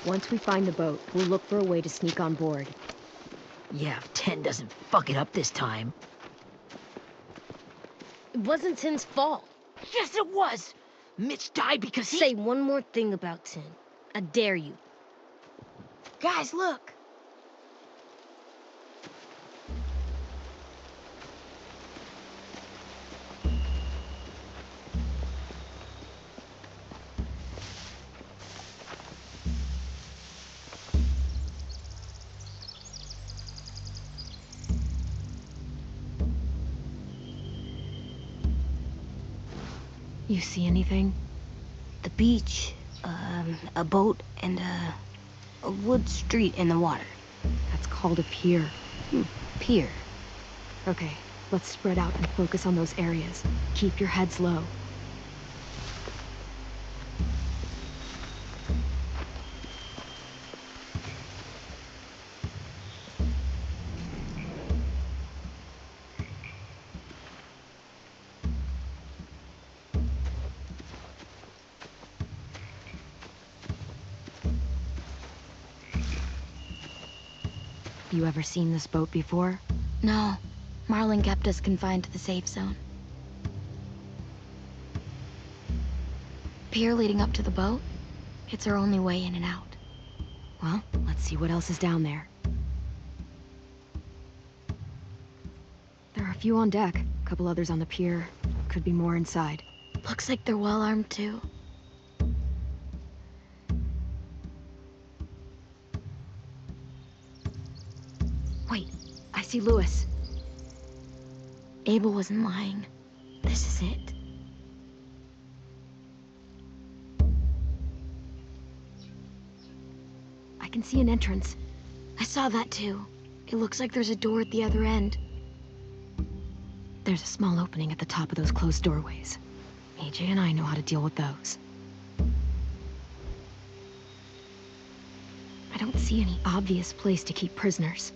Once we find the boat, we'll look for a way to sneak on board. Yeah, if 10 doesn't fuck it up this time. It wasn't 10's fault. Yes, it was! Mitch died because he... Say one more thing about 10. I dare you. Guys, look! You see anything? The beach, a boat, and a wood street in the water. That's called a pier. Pier. Okay, let's spread out and focus on those areas. Keep your heads low. You ever seen this boat before? No, Marlin kept us confined to the safe zone. Pier leading up to the boat? It's our only way in and out. Well, let's see what else is down there. There are a few on deck, a couple others on the pier. Could be more inside. Looks like they're well armed too. Wait, I see Lewis. Abel wasn't lying. This is it. I can see an entrance. I saw that too. It looks like there's a door at the other end. There's a small opening at the top of those closed doorways. AJ and I know how to deal with those. I don't see any obvious place to keep prisoners.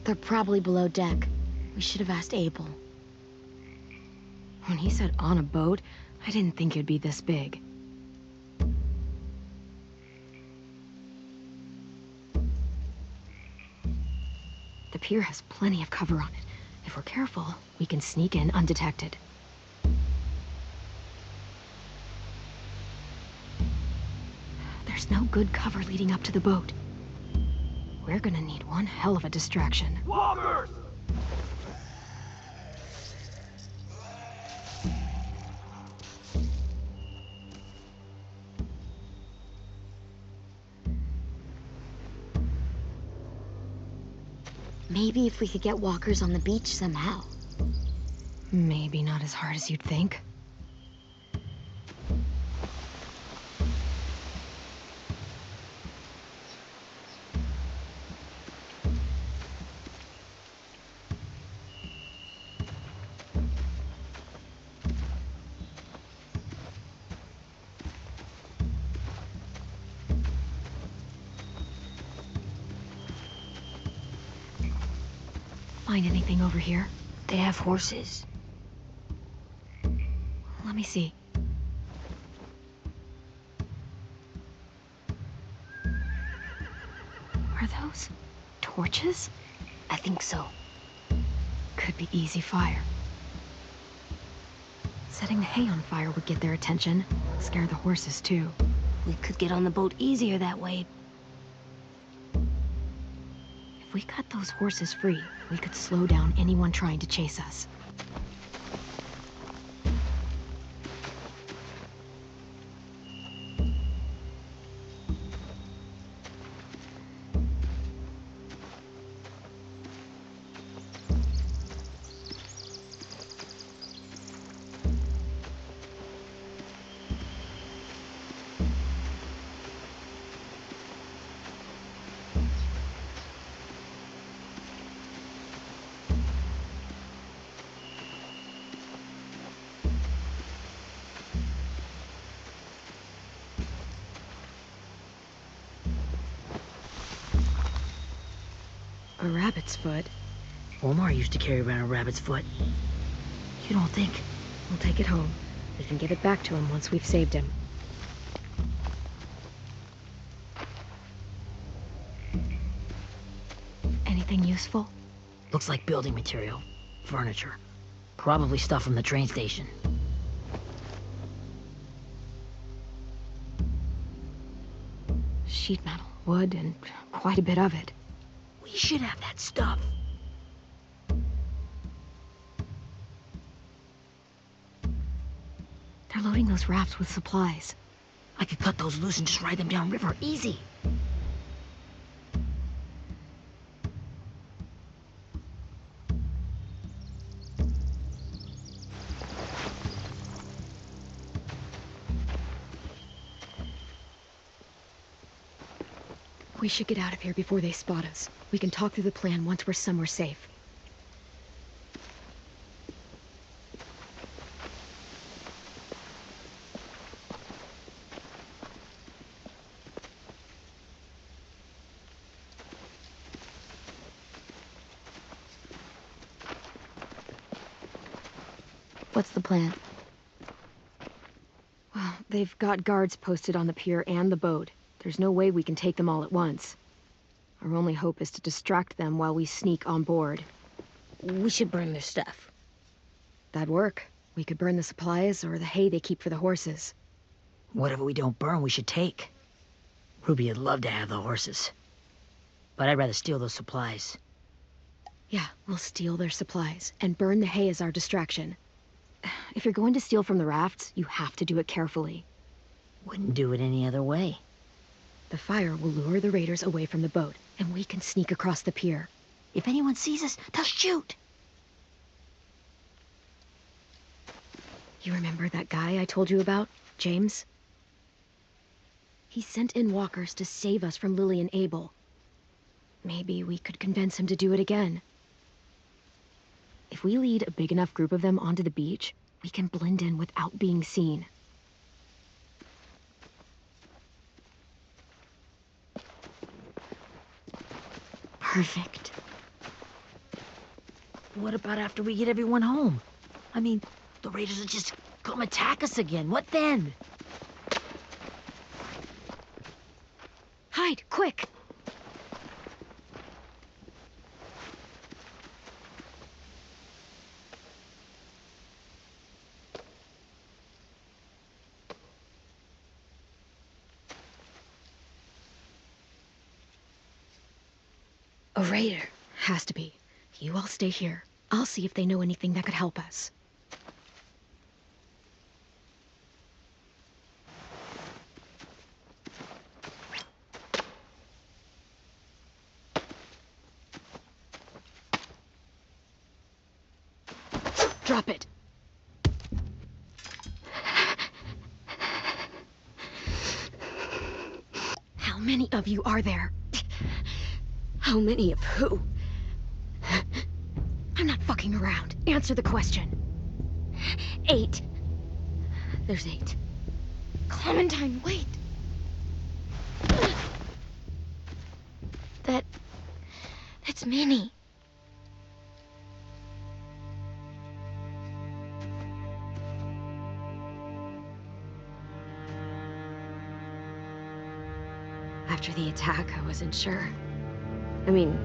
They're probably below deck. We should have asked Abel. When he said on a boat, I didn't think it'd be this big. The pier has plenty of cover on it. If we're careful, we can sneak in undetected. There's no good cover leading up to the boat. We're gonna need one hell of a distraction. Walkers! Maybe if we could get walkers on the beach somehow. Maybe not as hard as you'd think. Find anything over here? They have horses. Let me see. Are those torches? I think so. Could be easy fire. Setting the hay on fire would get their attention. Scare the horses, too. We could get on the boat easier that way. If we cut those horses free, we could slow down anyone trying to chase us. A rabbit's foot? Omar used to carry around a rabbit's foot. You don't think? We'll take it home. We can give it back to him once we've saved him. Anything useful? Looks like building material. Furniture. Probably stuff from the train station. Sheet metal, wood, and quite a bit of it. We should have that stuff. They're loading those rafts with supplies. I could cut those loose and just ride them downriver. Easy. We should get out of here before they spot us. We can talk through the plan once we're somewhere safe. What's the plan? Well, they've got guards posted on the pier and the boat. There's no way we can take them all at once. Our only hope is to distract them while we sneak on board. We should burn their stuff. That'd work. We could burn the supplies or the hay they keep for the horses. Whatever we don't burn, we should take. Ruby would love to have the horses. But I'd rather steal those supplies. Yeah, we'll steal their supplies and burn the hay as our distraction. If you're going to steal from the rafts, you have to do it carefully. Wouldn't do it any other way. The fire will lure the raiders away from the boat, and we can sneak across the pier. If anyone sees us, they'll shoot. You remember that guy I told you about, James? He sent in walkers to save us from Lily and Abel. Maybe we could convince him to do it again. If we lead a big enough group of them onto the beach, we can blend in without being seen. Perfect. What about after we get everyone home? I mean, the raiders will just come attack us again. What then? Hide, quick! A raider. Has to be. You all stay here. I'll see if they know anything that could help us. Drop it. How many of you are there? How many of who? I'm not fucking around. Answer the question. 8. There's 8. Clementine, wait. That's Minnie. After the attack, I wasn't sure. I mean,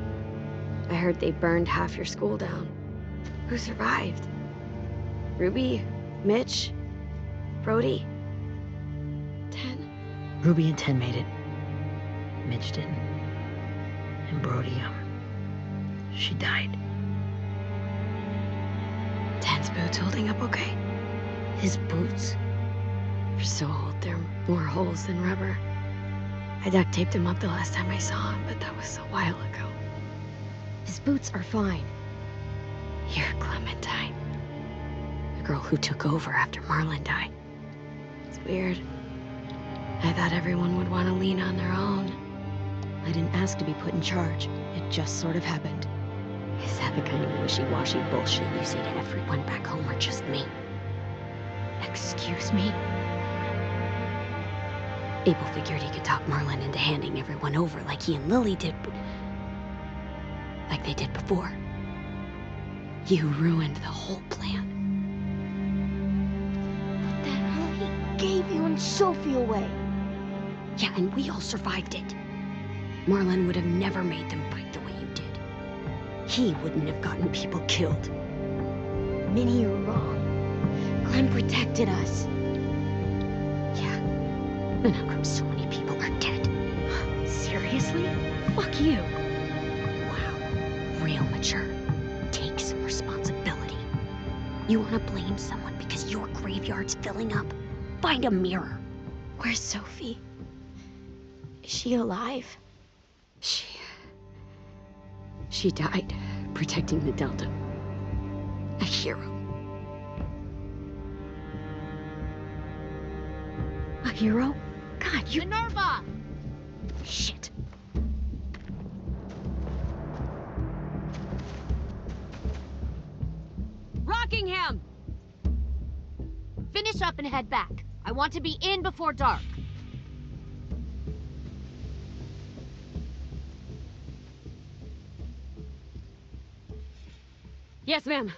I heard they burned half your school down. Who survived? Ruby? Mitch? Brody? 10? Ruby and 10 made it. Mitch didn't. And Brody, she died. 10's boots holding up okay? His boots. They're so old, there are more holes than rubber. I duct taped him up the last time I saw him, but that was a while ago. His boots are fine. You're Clementine. The girl who took over after Marlon died. It's weird. I thought everyone would want to lean on their own. I didn't ask to be put in charge. It just sort of happened. Is that the kind of wishy-washy bullshit you say to everyone back home, or just me? Excuse me? Abel figured he could talk Marlon into handing everyone over like he and Lily did, like they did before. You ruined the whole plan. But then how he gave you and Sophie away. Yeah, and we all survived it. Marlon would have never made them fight the way you did. he wouldn't have gotten people killed. Minnie, you're wrong. Clem protected us. Yeah. And how come so many people are dead? Seriously? Fuck you. Wow. Real mature. Take some responsibility. You want to blame someone because your graveyard's filling up? Find a mirror. Where's Sophie? Is she alive? She died protecting the Delta. A hero. A hero? God, you... Minerva! Shit. Rockingham! Finish up and head back. I want to be in before dark. Yes, ma'am.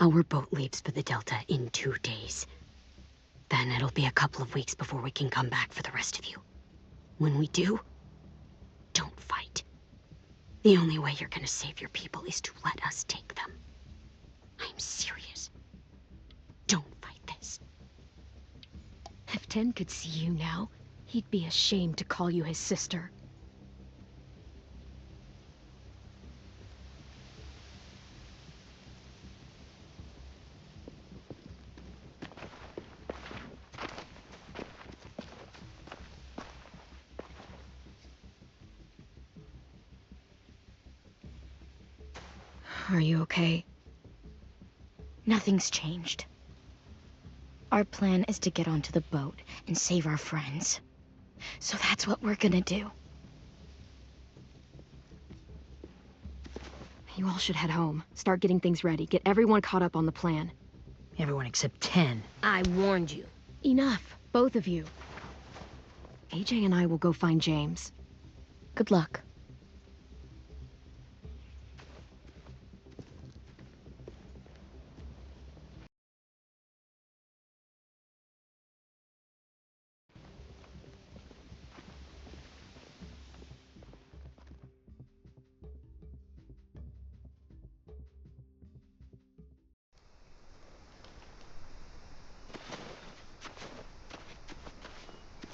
Our boat leaves for the Delta in 2 days. Then it'll be a couple of weeks before we can come back for the rest of you. When we do, don't fight. The only way you're gonna save your people is to let us take them. I'm serious. Don't fight this. If Ten could see you now, he'd be ashamed to call you his sister. Are you okay? Nothing's changed. Our plan is to get onto the boat and save our friends. So that's what we're gonna do. You all should head home. Start getting things ready. Get everyone caught up on the plan. Everyone except 10. I warned you. Enough, both of you. AJ and I will go find James. Good luck.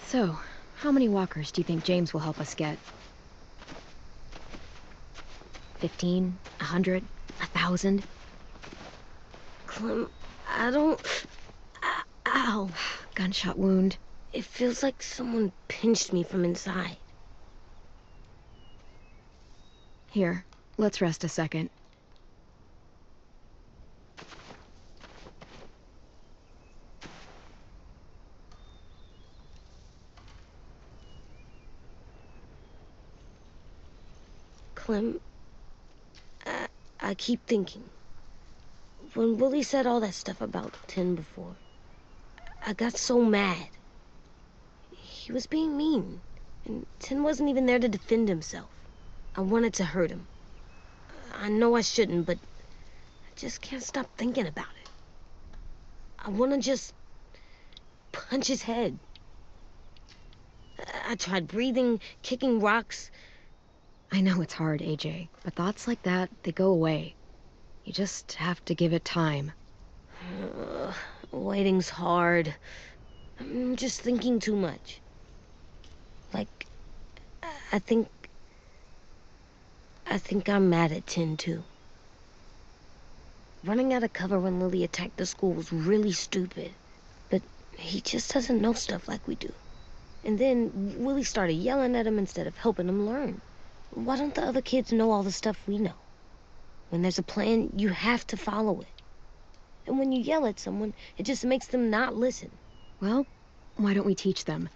So, how many walkers do you think James will help us get? 15? 100? 1,000? Clem, I don't... Ow. Gunshot wound. It feels like someone pinched me from inside. Here, let's rest a second. Clem, I keep thinking. When Willie said all that stuff about 10 before, I got so mad. He was being mean, and 10 wasn't even there to defend himself. I wanted to hurt him. I know I shouldn't, but I just can't stop thinking about it. I want to just punch his head. I tried breathing, kicking rocks. I know it's hard, AJ, but thoughts like that, they go away. You just have to give it time. Waiting's hard. I'm just thinking too much. Like, I think I'm mad at 10 too. Running out of cover when Lily attacked the school was really stupid. But he just doesn't know stuff like we do. And then Willie started yelling at him instead of helping him learn. Why don't the other kids know all the stuff we know? When there's a plan, you have to follow it. And when you yell at someone, it just makes them not listen. Well, why don't we teach them?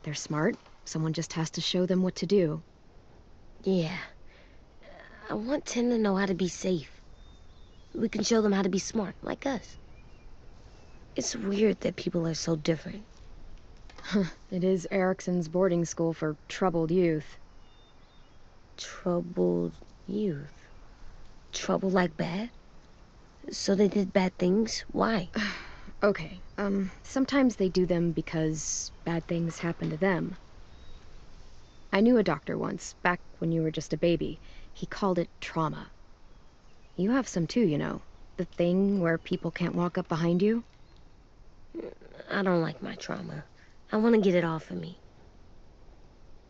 They're smart. Someone just has to show them what to do. Yeah. I want 10 to know how to be safe. We can show them how to be smart, like us. It's weird that people are so different. It is Erickson's boarding school for troubled youth. troubled youth. Trouble like bad? So they did bad things? Why? Okay, sometimes they do them because bad things happen to them. I knew a doctor once, back when you were just a baby. He called it trauma. You have some too, you know. The thing where people can't walk up behind you. I don't like my trauma. I want to get it off of me.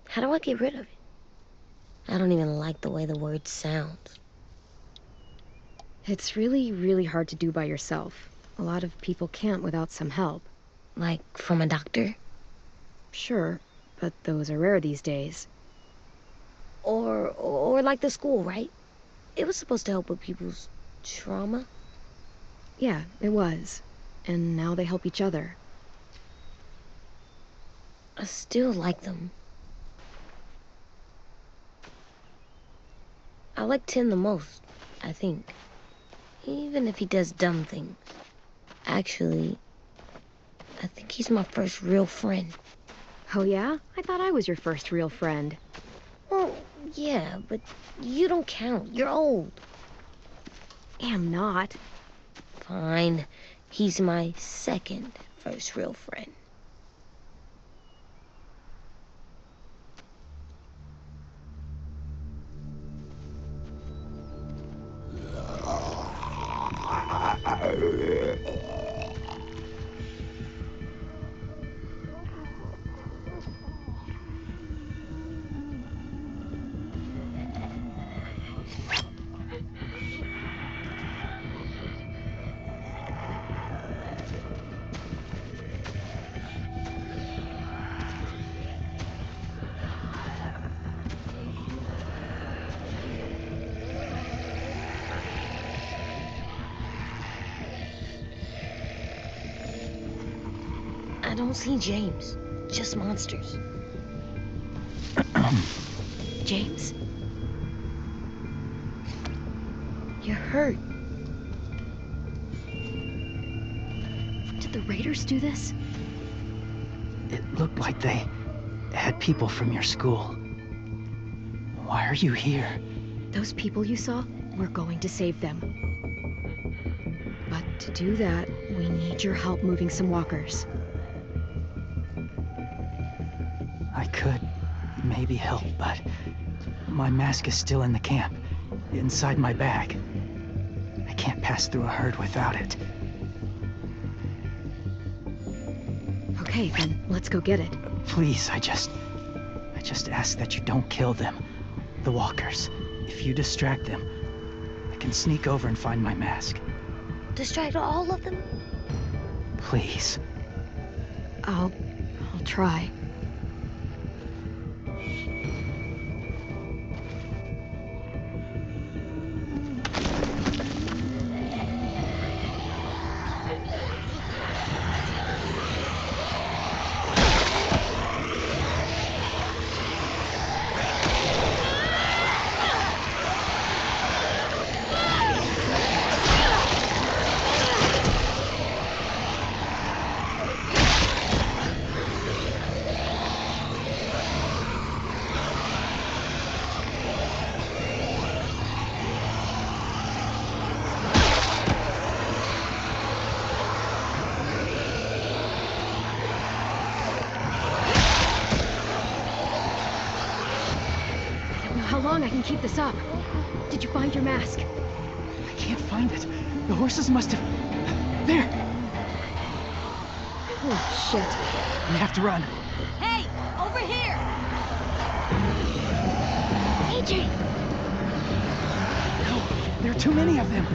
How do I get rid of it? I don't even like the way the word sounds. It's really, really hard to do by yourself. A lot of people can't without some help. Like from a doctor? Sure, but those are rare these days. Or like the school, right? It was supposed to help with people's trauma. Yeah, it was. And now they help each other. I still like them. I like Tin the most, I think. Even if he does dumb things. Actually, I think he's my first real friend. Oh yeah? I thought I was your first real friend. Well, yeah, but you don't count. You're old. Am not. Fine. He's my second first real friend. I don't see James. Just monsters. James? You're hurt. Did the Raiders do this? It looked like they had people from your school. Why are you here? Those people you saw? We're going to save them. But to do that, we need your help moving some walkers. I could maybe help, but my mask is still in the camp, inside my bag. I can't pass through a herd without it. Okay, then let's go get it. Please, I just ask that you don't kill them. The walkers. If you distract them, I can sneak over and find my mask. Distract all of them? Please. I'll try. How long I can keep this up? Did you find your mask? I can't find it. The horses must have... There! Oh, shit. We have to run. Hey, over here! AJ! No, there are too many of them.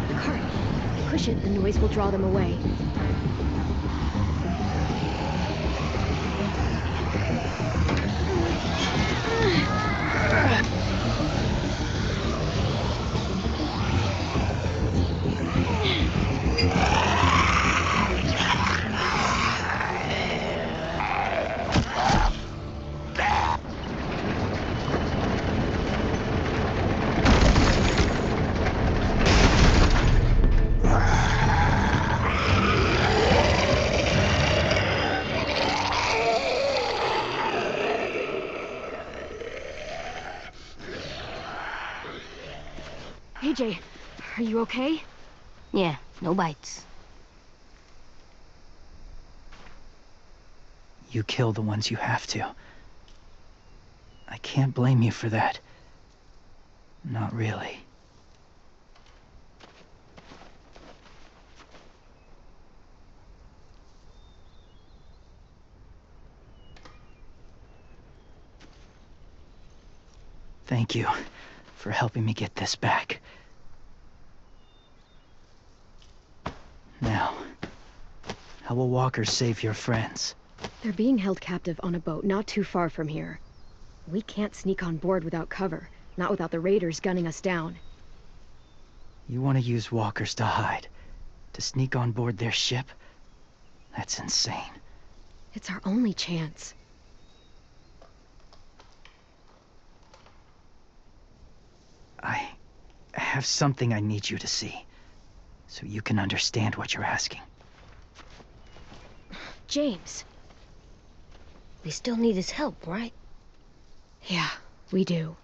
The cart. Push it, the noise will draw them away. you okay? Yeah, no bites. You kill the ones you have to. I can't blame you for that. Not really. Thank you for helping me get this back. Now, how will walkers save your friends? They're being held captive on a boat not too far from here. We can't sneak on board without cover, not without the raiders gunning us down. You want to use walkers to hide? To sneak on board their ship? That's insane. It's our only chance. I have something I need you to see, so you can understand what you're asking. James. We still need his help, right? Yeah, we do.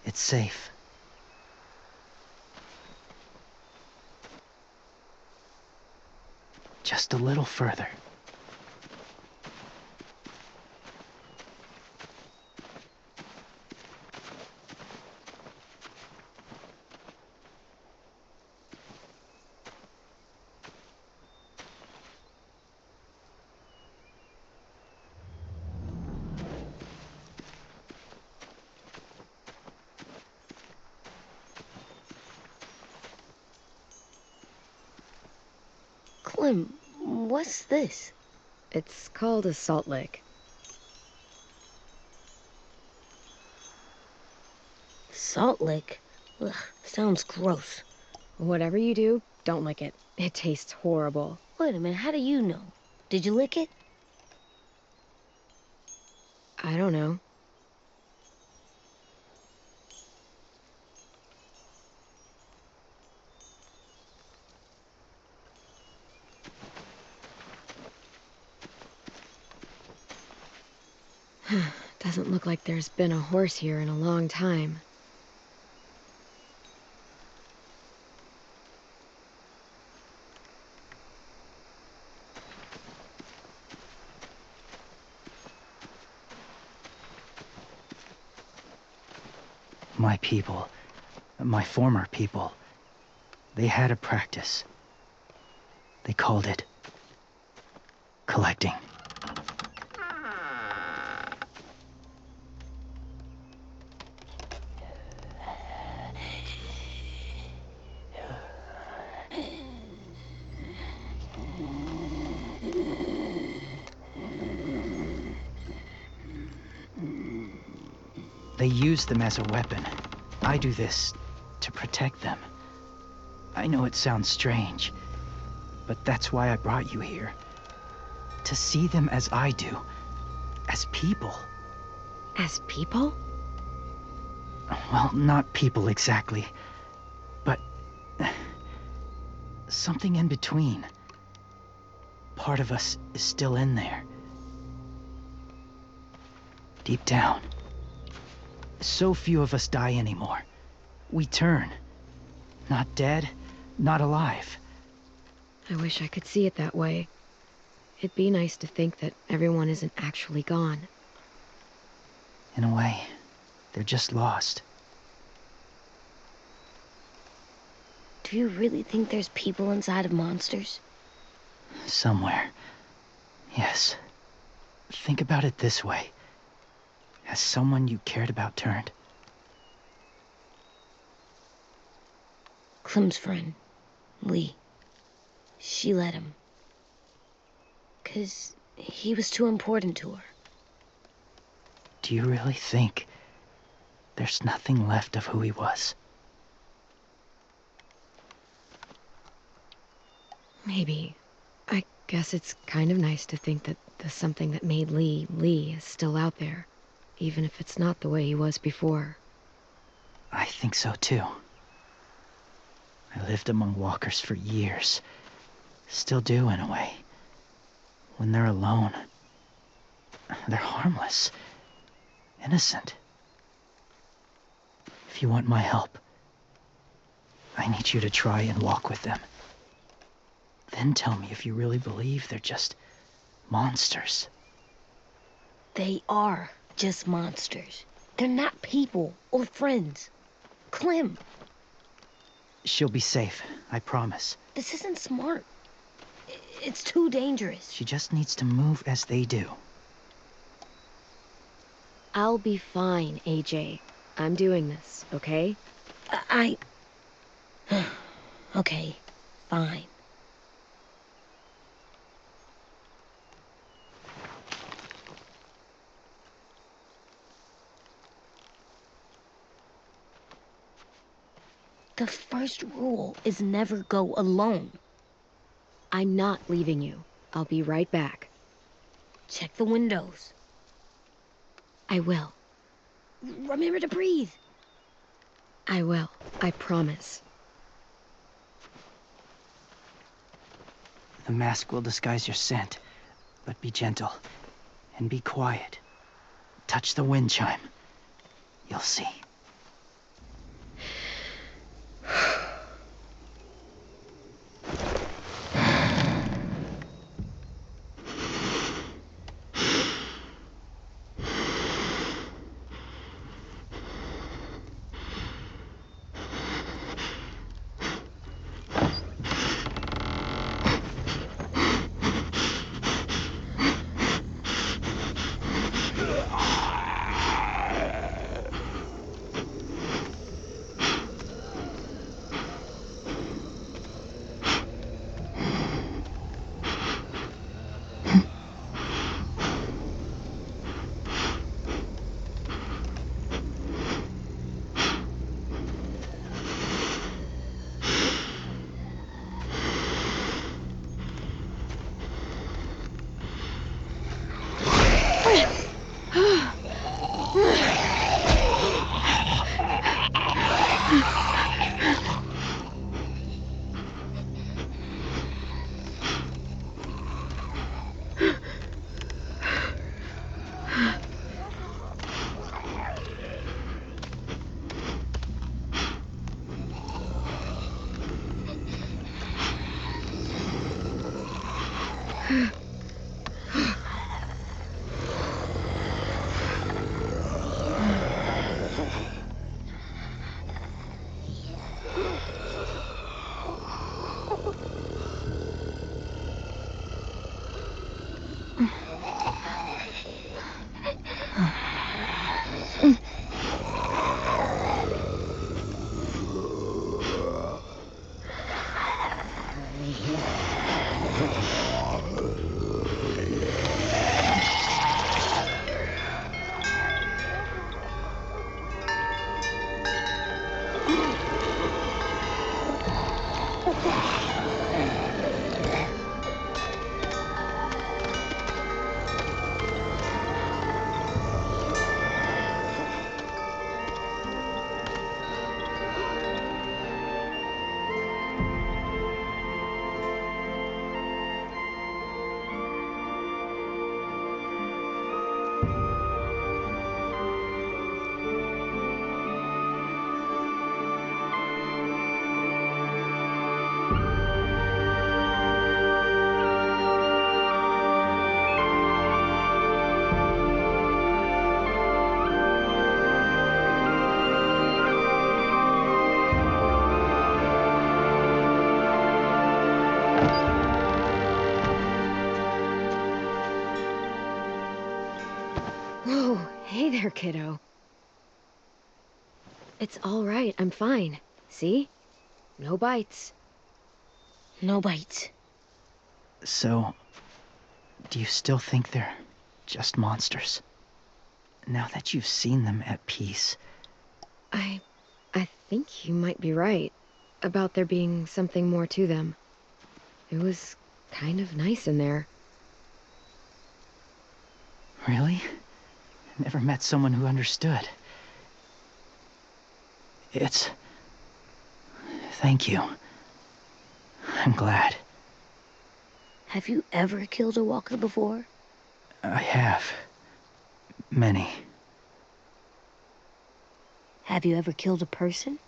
It's safe. Just a little further. Clem, what's this? It's called a salt lick. Salt lick? Ugh, sounds gross. Whatever you do, don't lick it. It tastes horrible. Wait a minute, how do you know? Did you lick it? I don't know. Doesn't look like there's been a horse here in a long time. My people, my former people, they had a practice. They called it collecting. They use them as a weapon. I do this to protect them. I know it sounds strange, but that's why I brought you here. To see them as I do. As people. As people? Well, not people exactly, but something in between. Part of us is still in there. Deep down. So few of us die anymore. We turn. Not dead, not alive. I wish I could see it that way. It'd be nice to think that everyone isn't actually gone. In a way, they're just lost. Do you really think there's people inside of monsters? Somewhere. Yes. Think about it this way. Has someone you cared about turned? Clem's friend, Lee. She let him. 'Cause he was too important to her. Do you really think there's nothing left of who he was? Maybe. I guess it's kind of nice to think that the something that made Lee, Lee is still out there. even if it's not the way he was before. I think so too. I lived among walkers for years. Still do, in a way. When they're alone, they're harmless. Innocent. If you want my help, I need you to try and walk with them. Then tell me if you really believe they're just monsters. They are just monsters. They're not people or friends. Clem, She'll be safe, I promise. this isn't smart. It's too dangerous. She just needs to move as they do. I'll be fine, AJ. I'm doing this, okay? I... Okay, fine. The first rule is never go alone. I'm not leaving you. I'll be right back. Check the windows. I will. Remember to breathe. I will. I promise. The mask will disguise your scent, but be gentle and be quiet. Touch the wind chime. You'll see. Whoa, hey there, kiddo. It's all right, I'm fine. See? No bites. No bites. So, do you still think they're just monsters? Now that you've seen them at peace. I think you might be right about there being something more to them. It was kind of nice in there. Really? never met someone who understood. Thank you. I'm glad. Have you ever killed a walker before? I have. Many. Have you ever killed a person?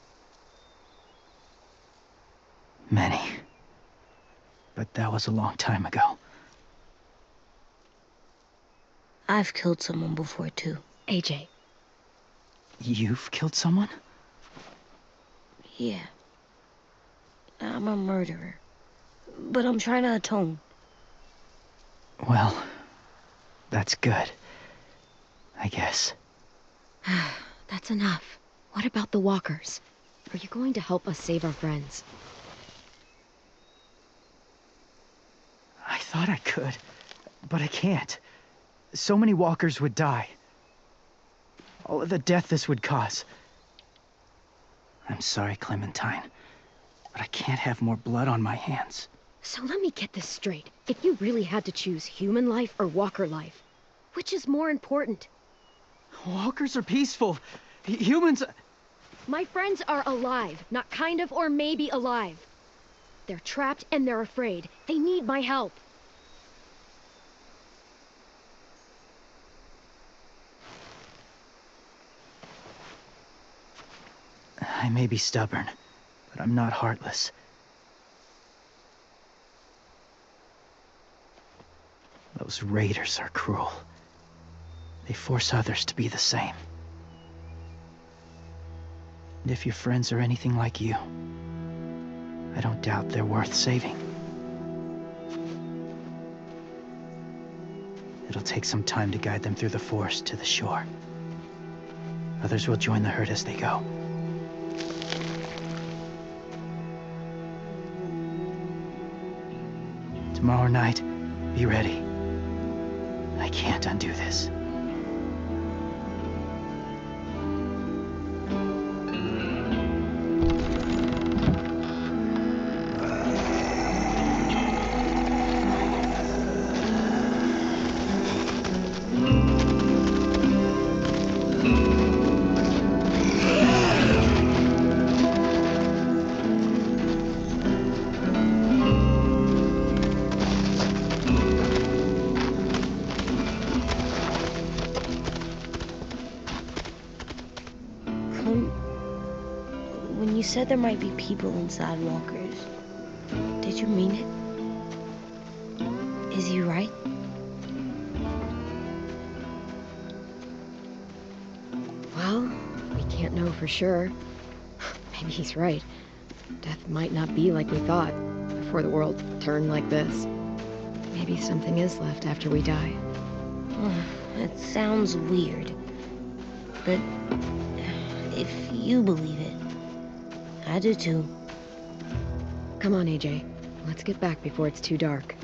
Many. But that was a long time ago. I've killed someone before, too. AJ. You've killed someone? Yeah. I'm a murderer. But I'm trying to atone. Well, that's good. I guess. That's enough. What about the walkers? Are you going to help us save our friends? I thought I could, but I can't. So many walkers would die. All of the death this would cause. I'm sorry, Clementine, but I can't have more blood on my hands. So let me get this straight. If you really had to choose human life or walker life, which is more important? Walkers are peaceful. Humans... My friends are alive, not kind of or maybe alive. They're trapped and they're afraid. They need my help. I may be stubborn, but I'm not heartless. Those raiders are cruel. They force others to be the same. And if your friends are anything like you, I don't doubt they're worth saving. It'll take some time to guide them through the forest to the shore. Others will join the herd as they go. Tomorrow night, be ready. I can't undo this. When you said there might be people inside walkers, did you mean it? Is he right? Well, we can't know for sure. Maybe he's right. Death might not be like we thought before the world turned like this. Maybe something is left after we die. It sounds weird, but if you believe it, I do too. Come on, AJ. Let's get back before it's too dark.